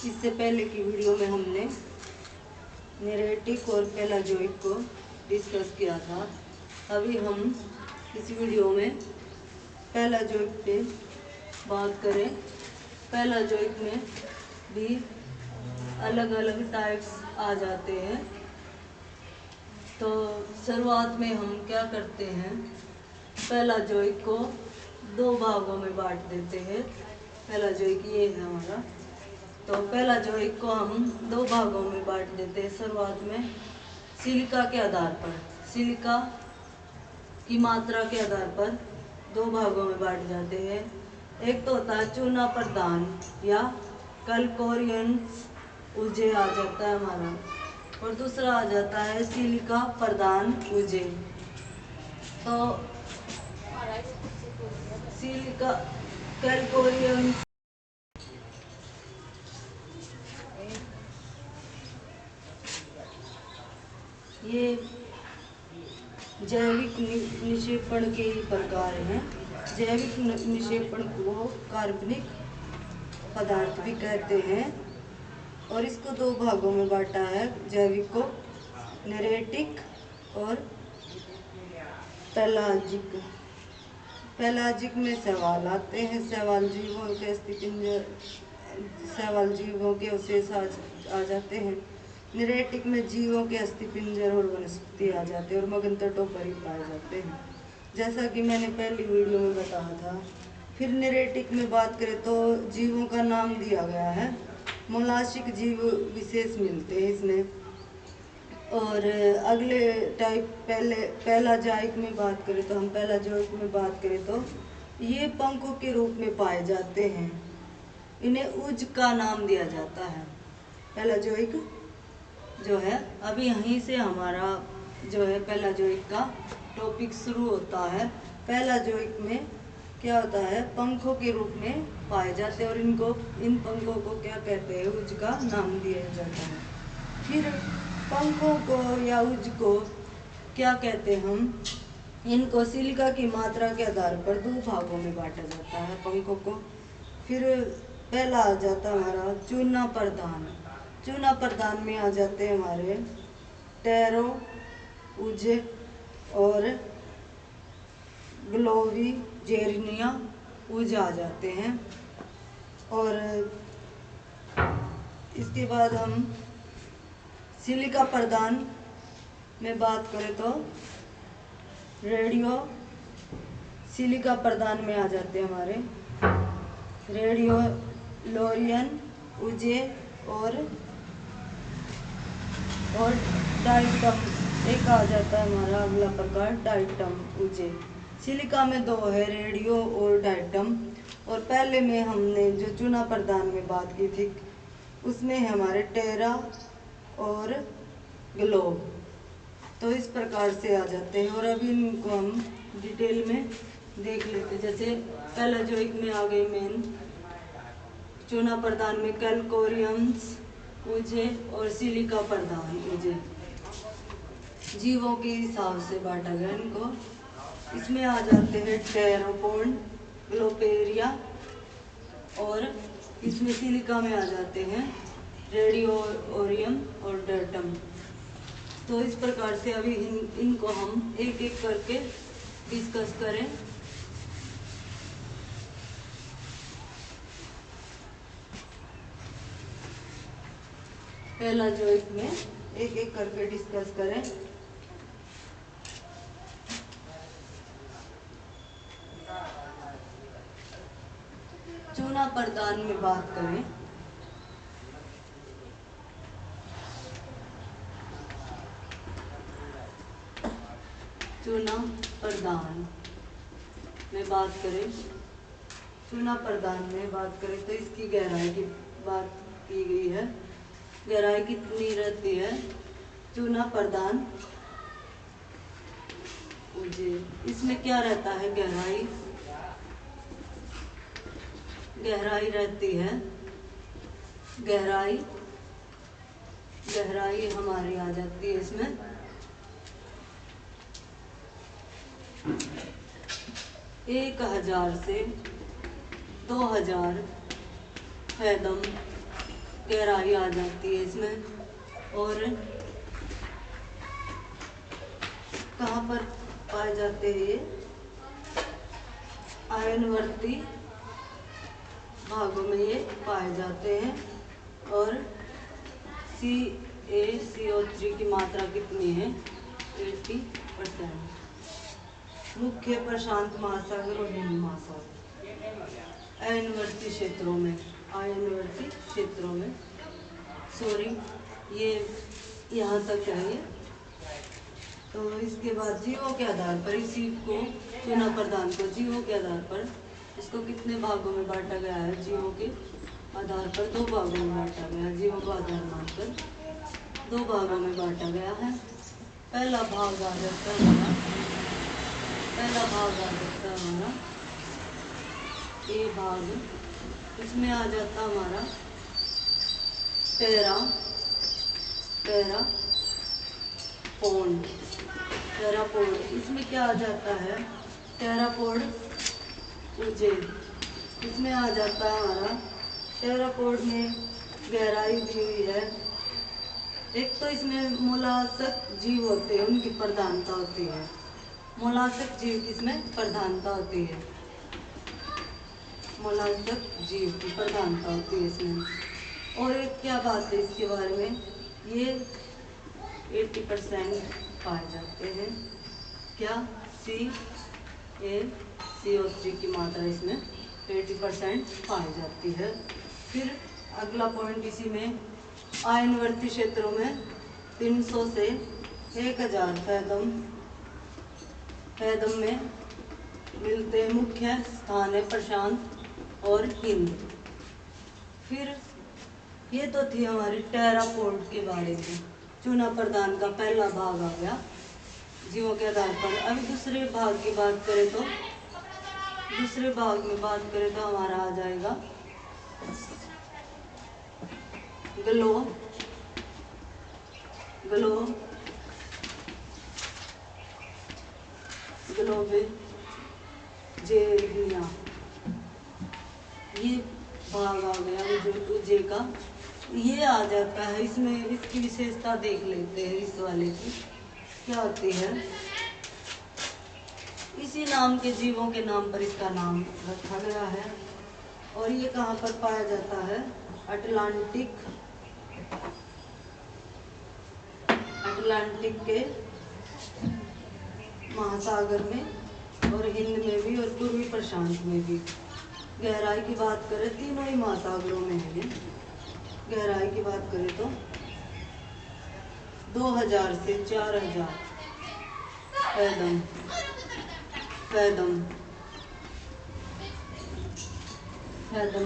इससे पहले की वीडियो में हमने नेरेटिक और पेलाजोइक को डिस्कस किया था। अभी हम इस वीडियो में पेलाजोइक पे बात करें। पेलाजोइक में भी अलग अलग टाइप्स आ जाते हैं। तो शुरुआत में हम क्या करते हैं, पेलाजोइक को दो भागों में बांट देते हैं। पेलाजोइक ये है हमारा। तो पेलाजोइक को हम दो भागों में बांट देते हैं शुरुआत में, सिलिका के आधार पर। सिलिका की मात्रा के आधार पर दो भागों में बांट जाते हैं। एक तो होता है चूना प्रदान या कैलकोरियंस उजे आ जाता है हमारा, और दूसरा आ जाता है सिलिका प्रदान उजे। तो सिलिका कैलकोरियंस ये जैविक निक्षेपण के ही प्रकार हैं। जैविक निक्षेपण को कार्बनिक पदार्थ भी कहते हैं, और इसको दो भागों में बांटा है, जैविक को नेरेटिक और पेलाजिक। पेलाजिक में शैवाल आते हैं, शैवाल जीवों के अस्थिपिंजर, शैवाल जीवों के अवशेष आ जाते हैं। नेरेटिक में जीवों के अस्थिपिंजर और वनस्पति आ जाते हैं और मगन तटों पर ही पाए जाते हैं, जैसा कि मैंने पहली वीडियो में बताया था। फिर नेरेटिक में बात करें तो जीवों का नाम दिया गया है, मोलास्किक जीव विशेष मिलते हैं इसमें। और अगले टाइप पेलाजोइक में बात करें तो हम पेलाजोइक में बात करें तो ये पंखों के रूप में पाए जाते हैं। इन्हें उज का नाम दिया जाता है। पेलाजोइक जो है, अभी यहीं से हमारा जो है पेलाजोइक का टॉपिक शुरू होता है। पेलाजोइक में क्या होता है, पंखों के रूप में पाए जाते हैं और इन पंखों को क्या कहते हैं, उज का नाम दिया जाता है। फिर पंखों को या उज को क्या कहते हैं हम, इनको सिलिका की मात्रा के आधार पर दो भागों में बांटा जाता है पंखों को। फिर पहला आ जाता हमारा चूना प्रदान। चूना प्रदान में आ जाते हैं हमारे टेरो उज और ग्लोवी जेरनिया उज आ जाते हैं। और इसके बाद हम सिलिका प्रदान में बात करें तो रेडियो सिलिका प्रदान में आ जाते हैं हमारे रेडियो लोरियन उजे और डाइटम। एक आ जाता है हमारा अगला प्रकार डाइटम उजे। सिलिका में दो है, रेडियो और डाइटम। और पहले में हमने जो चूना प्रदान में बात की थी उसमें हमारे टेरा और ग्लोब। तो इस प्रकार से आ जाते हैं, और अभी इनको हम डिटेल में देख लेते हैं। जैसे पेलाजोइक में आ गई मेन चूना प्रदान में कैलकोरियंस उजे और सिलिका प्रदान उजे। जीवों के हिसाब से बांटा गया इनको। इसमें आ जाते हैं टेरोपोड, ग्लोपेरिया, और इसमें सिलिका में आ जाते हैं रेडियोरियम और डाइटम। तो इस प्रकार से अभी इनको हम एक एक करके डिस्कस करें। पेलाजोइक में एक एक करके डिस्कस करें। चूना प्रदान में बात करें चूना प्रदान में बात करें चूना प्रदान में बात करें तो इसकी गहराई की बात की गई है। गहराई कितनी रहती है चूना प्रदान उजे। इसमें क्या रहता है, गहराई रहती है। गहराई हमारी आ जाती है इसमें 1000 से 2000 फैदम गहराई आ जाती है इसमें। और कहाँ पर पाए जाते हैं ये? आयनवर्ती भागों में ये पाए जाते हैं। और CaCO3 की मात्रा कितनी है? 80%। मुख्य प्रशांत महासागर और हिंद महासागर आयनवर्ती क्षेत्रों में, आयनवर्ती क्षेत्रों में, सॉरी ये यहाँ तक है ये। तो इसके बाद जीवों के आधार पर इसी को चुना प्रदान को जीवों के आधार पर इसको कितने भागों में बांटा गया है? जीवों के आधार पर 2 भागों में बांटा गया है। जीवों को आधार मानकर 2 भागों में बांटा गया है। पहला भाग आ जाता है हमारा, पहला भाग आ जाता है हमारा ए भाग। इसमें आ जाता हमारा टेरापोड। इसमें क्या आ जाता है? टेरापोड उज्जैन। इसमें आ जाता है हमारा टेरापोड में गहराई दी हुई है। एक तो इसमें मोलास्क जीव होते हैं, उनकी प्रधानता होती है। मोलास्क जीव किसमें प्रधानता होती है? मोलास्क जीव की प्रधानता होती है इसमें। और एक क्या बात है इसके बारे में, ये 80% पाए जाते हैं। क्या? CaCO3 की मात्रा इसमें 80% पाई जाती है। फिर अगला पॉइंट इसी में, आयनवर्ती क्षेत्रों में 300 से 1000 फैदम में मिलते हैं। मुख्य स्थान है प्रशांत और हिंद। फिर ये तो थी हमारी टेरापोड के बारे में, चूना प्रदान का पहला भाग आ गया जीवों के आधार पर। अभी दूसरे भाग की बात करें तो, दूसरे भाग में बात करें तो हमारा आ जाएगा ग्लोबिजेनिया। ये भाग आ गया उजे का, ये आ जाता है इसमें। इसकी विशेषता देख लेते हैं इस वाले की क्या होती है। इसी नाम के जीवों के नाम पर इसका नाम रखा गया है। और ये कहाँ पर पाया जाता है? अटलांटिक के महासागर में और हिंद में भी और पूर्वी प्रशांत में भी। गहराई की बात करें तीनों ही महासागरों में है ये। गहराई की बात करें तो 2000 से 4000 फैदम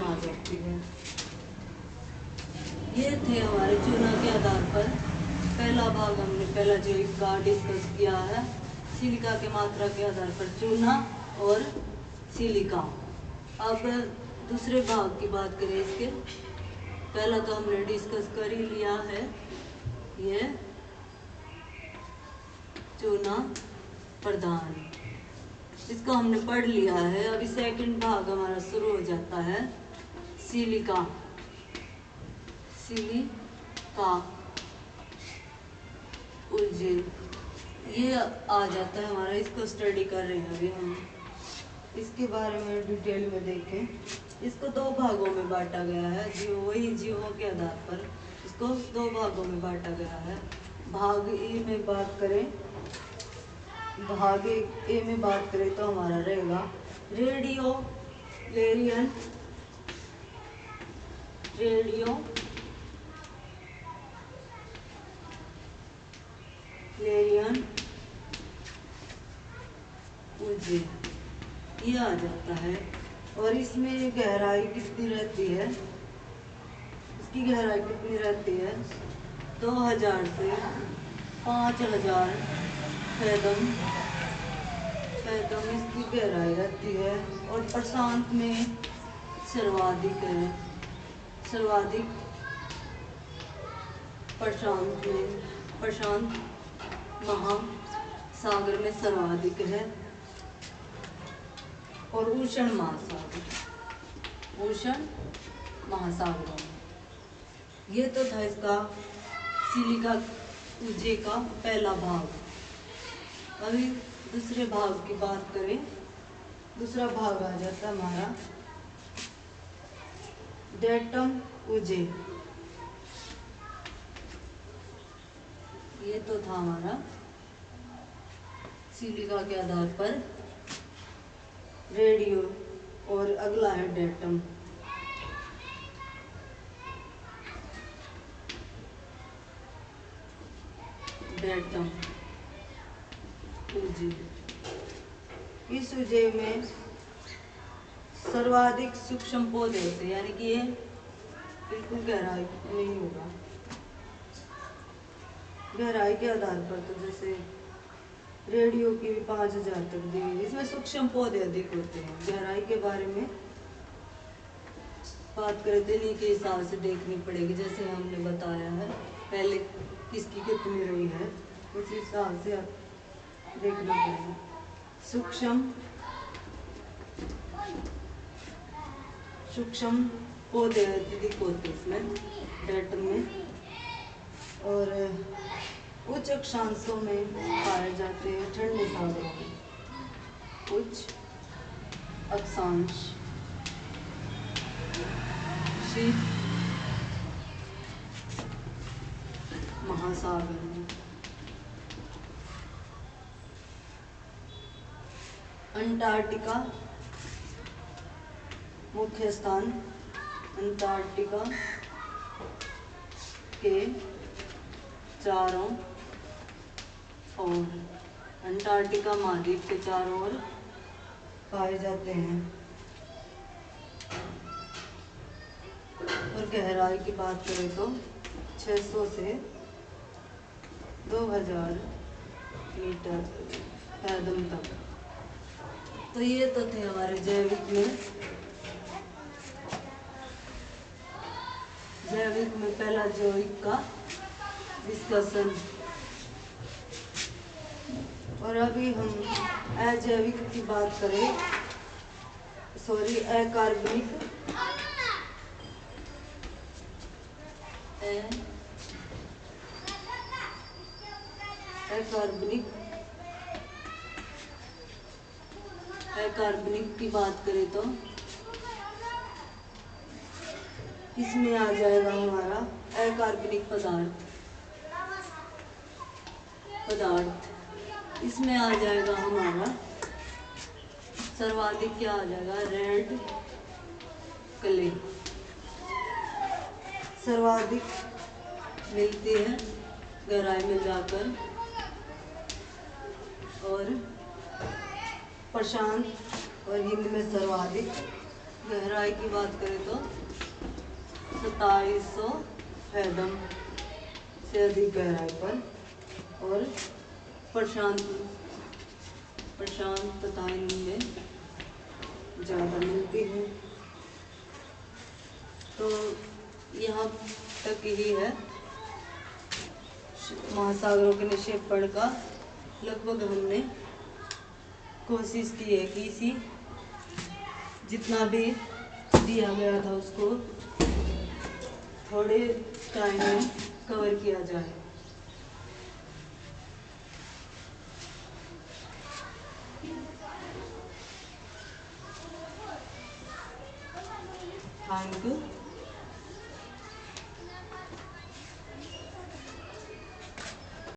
आ जाती है। ये थे हमारे चूना के आधार पर। पहला भाग हमने पहला जो का डिस्कस किया है, सिलिका के मात्रा के आधार पर चूना और सिलिका। अब दूसरे भाग की बात करें इसके, पहला तो हमने डिस्कस कर ही लिया है, ये चूना प्रदान, इसको हमने पढ़ लिया है। अभी सेकंड भाग हमारा शुरू हो जाता है, सिलिका उलझन, ये आ जाता है हमारा। इसको स्टडी कर रहे हैं अभी हम, इसके बारे में डिटेल में देखें। इसको 2 भागों में बांटा गया है। वही जीवों के आधार पर इसको 2 भागों में बांटा गया है। भाग ए में बात करें, भाग ए में बात करें तो हमारा रहेगा रेडियो उज्जैन, ये आ जाता है। और इसमें गहराई कितनी रहती है? इसकी गहराई कितनी रहती है? 2000 से 5000 फैदम इसकी गहराई रहती है। और प्रशांत में सर्वाधिक है, प्रशांत महासागर में सर्वाधिक है। और उष्ण महासागरों में ये तो था इसका सिलिका उजे का पहला भाग। अभी दूसरे भाग की बात करें, दूसरा भाग आ जाता हमारा डेटम उजे। ये तो था हमारा सिलिका के आधार पर रेडियो, और अगला है डेटम। डेटम उजे, इस उजे में सर्वाधिक सूक्ष्म पौधे होते, यानी कि ये बिल्कुल गहराई नहीं होगा। गहराई के आधार पर तो जैसे रेडियो की भी 5000 तक दी हुई, इसमें सूक्ष्म पौधे अधिक होते हैं। गहराई के बारे में बात करें तो इन्हीं के हिसाब से देखनी पड़ेगी, जैसे हमने बताया है पहले किसकी कितनी रही है, उस हिसाब से देखना पड़ेगा। सूक्ष्म पौधे अधिक होते इसमें डेटम में, और उच्च अक्षांशों में पाए जाते हैं ठंडे सागरों में। उच्च अक्षांश शीत महासागर में। अंटार्कटिका मुख्य स्थान, अंटार्कटिका के चारों ओर, अंटार्कटिका महाद्वीप के चारों ओर पाए जाते हैं। और गहराई की बात करें तो 600 से 2000 मीटर पैदम तक। तो ये तो थे हमारे जैविक में पहला जैविक का डिस्कशन। और अभी हम अजैविक की बात करें, सॉरी अकार्बनिक, अकार्बनिक की बात करें तो इसमें आ जाएगा हमारा अकार्बनिक पदार्थ। इसमें आ जाएगा हमारा सर्वाधिक क्या आ जाएगा, रेड क्ले सर्वाधिक मिलती है गहराई में जाकर। और प्रशांत और हिंद में सर्वाधिक। गहराई की बात करें तो 2700 फैदम से अधिक गहराई पर, और प्रशांत तथा हिंद में ज़्यादा मिलती है। तो यहाँ तक ही है महासागरों के निक्षेपण का। लगभग हमने कोशिश की है कि इसी जितना भी दिया गया था उसको थोड़े टाइम में कवर किया जाए। Thank you.